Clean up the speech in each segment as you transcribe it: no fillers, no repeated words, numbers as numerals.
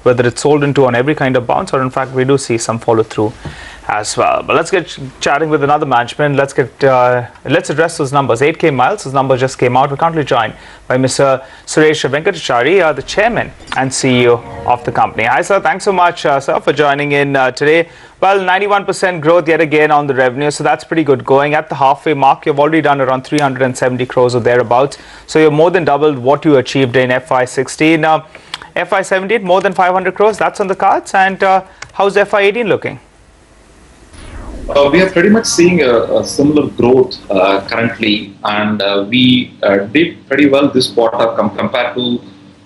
whether it's sold into on every kind of bounce, or in fact we do see some follow through as well. But let's get chatting with another management. Let's address those numbers. 8K miles, those numbers just came out. We're currently joined by Mr. Suresh Venkatachari, the Chairman and CEO of the company. Hi sir, thanks so much sir for joining in today. Well, 91% growth yet again on the revenue, so that's pretty good going. At the halfway mark, you've already done around 370 crores or thereabouts, so you've more than doubled what you achieved in FY16. FY17, more than 500 crores, that's on the cards. And how's FY18 looking? We are pretty much seeing a similar growth currently, and we did pretty well this quarter compared to,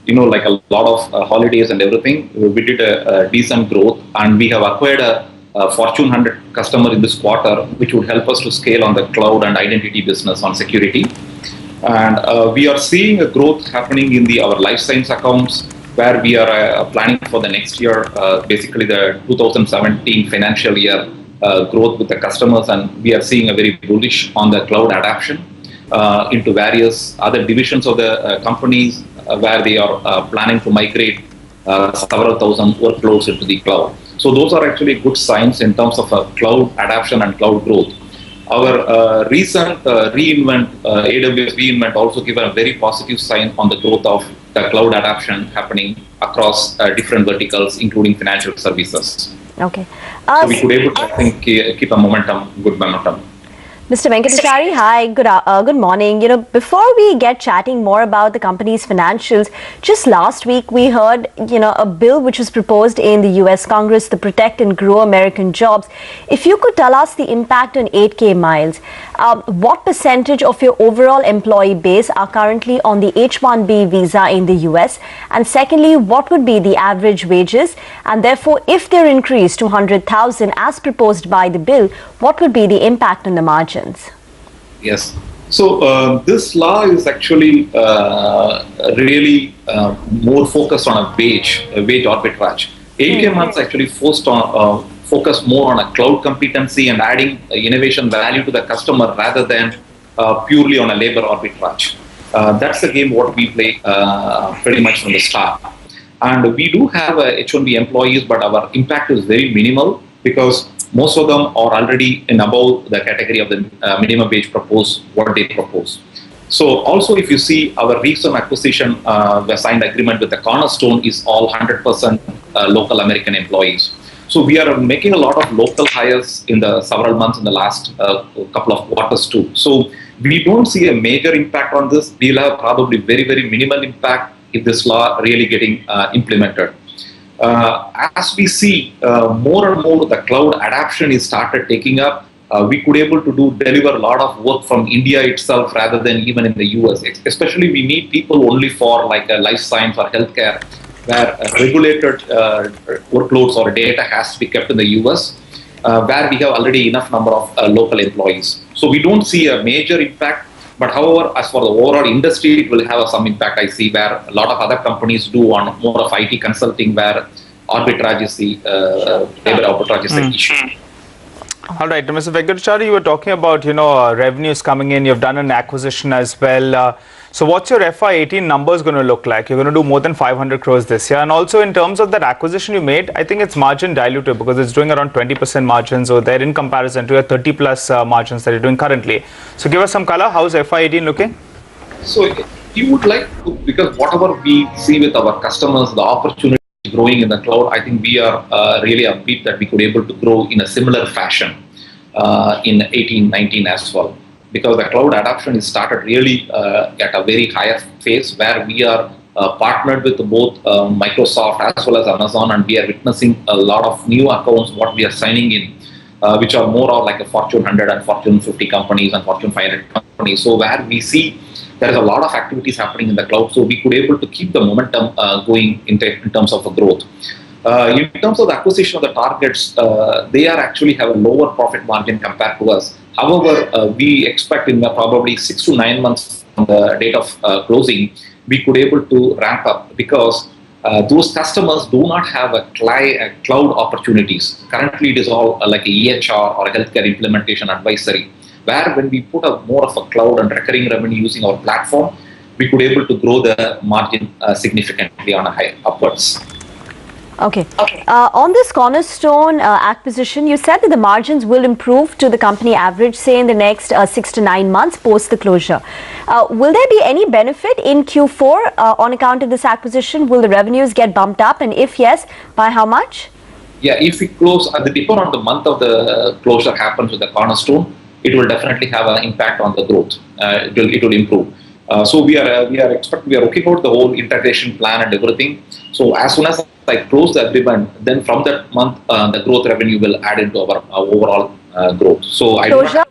like a lot of holidays and everything. We did a decent growth, and we have acquired a Fortune 100 customer in this quarter, which would help us to scale on the cloud and identity business on security. And we are seeing a growth happening in our life science accounts, where we are planning for the next year, basically the 2017 financial year growth with the customers, and we are seeing a very bullish on the cloud adoption into various other divisions of the companies where they are planning to migrate several thousand workloads into the cloud. So those are actually good signs in terms of cloud adoption and cloud growth. Our recent AWS reInvent also given a very positive sign on the growth of the cloud adoption happening across different verticals, including financial services. Okay. So we could able to, I think, keep a good momentum. Mr. Venkatachari, hi, good morning. Before we get chatting more about the company's financials, just last week we heard, a bill which was proposed in the US Congress to protect and grow American jobs. If you could tell us the impact on 8K miles, what percentage of your overall employee base are currently on the H-1B visa in the US? And secondly, what would be the average wages? And therefore, if they're increased to 100,000 as proposed by the bill, what would be the impact on the margin? Yes. So this law is actually really more focused on a wage arbitrage. 8K months actually focus more on a cloud competency and adding innovation value to the customer rather than purely on a labor arbitrage. That's the game what we play pretty much from the start. And we do have H-1B employees, but our impact is very minimal because most of them are already in above the category of the minimum wage what they propose. So also if you see our recent acquisition, the signed agreement with the Cornerstone is all 100% local American employees. So we are making a lot of local hires in the several months in the last couple of quarters too. So we don't see a major impact on this. We'll have probably very, very minimal impact if this law really getting implemented. As we see more and more the cloud adoption is started taking up, we could able to deliver a lot of work from India itself rather than even in the US. Especially we need people only for like a life science or healthcare, where regulated workloads or data has to be kept in the US, where we have already enough number of local employees. So we don't see a major impact. But however, as for the overall industry, it will have some impact, I see, where a lot of other companies do on more of IT consulting, where arbitrage is the labor arbitrage is the issue. All right, Mr. Venkatachari, you were talking about, revenues coming in. You've done an acquisition as well. So what's your FY18 numbers going to look like? You're going to do more than 500 crores this year. And also in terms of that acquisition you made, I think it's margin dilutive because it's doing around 20% margins over there in comparison to your 30 plus margins that you're doing currently. So give us some color. How's FY18 looking? So you would like to, because whatever we see with our customers, the opportunity growing in the cloud, I think we are really upbeat that we could able to grow in a similar fashion in 18-19 as well. Because the cloud adoption is started really at a very higher phase, where we are partnered with both Microsoft as well as Amazon, and we are witnessing a lot of new accounts what we are signing in, which are more of like a Fortune 100 and Fortune 50 companies and Fortune 500 companies. So where we see there is a lot of activities happening in the cloud, so we could able to keep the momentum going in terms of the growth. In terms of the acquisition of the targets, they are actually have a lower profit margin compared to us. However, we expect in probably 6 to 9 months from the date of closing, we could able to ramp up because those customers do not have a cloud opportunities. Currently, it is all like a EHR or a healthcare implementation advisory, where when we put up more of a cloud and recurring revenue using our platform, we could able to grow the margin significantly on a high upwards. Okay. On this Cornerstone acquisition, you said that the margins will improve to the company average, say, in the next 6 to 9 months post the closure. Will there be any benefit in Q4 on account of this acquisition? Will the revenues get bumped up? And if yes, by how much? Yeah, if we close, depending on the month of the closure happens with the Cornerstone, it will definitely have an impact on the growth. It will improve. So we are working out the whole integration plan and everything. So as soon as I close the agreement, then from that month, the growth revenue will add into our overall growth. So Closure?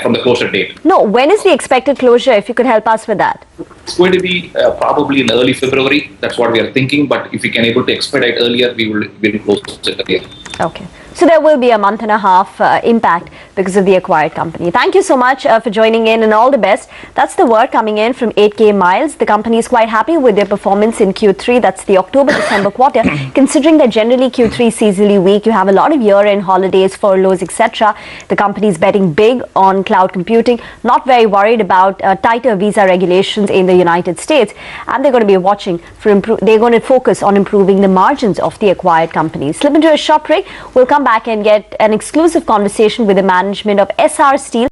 From the closure date. No, when is the expected closure? If you could help us with that. It's going to be probably in early February. That's what we are thinking. But if we can able to expedite earlier, we will close it earlier. Okay. So there will be a month and a half impact because of the acquired company. Thank you so much for joining in, and all the best. That's the word coming in from 8K Miles. The company is quite happy with their performance in Q3. That's the October-December quarter. Considering that generally Q3 is seasonally weak, you have a lot of year-end holidays, furloughs, etc. The company is betting big on cloud computing, not very worried about tighter visa regulations in the United States. And they're going to be watching for they're going to focus on improving the margins of the acquired companies. Slip into a short break. We'll come back and get an exclusive conversation with the management of SR Steel.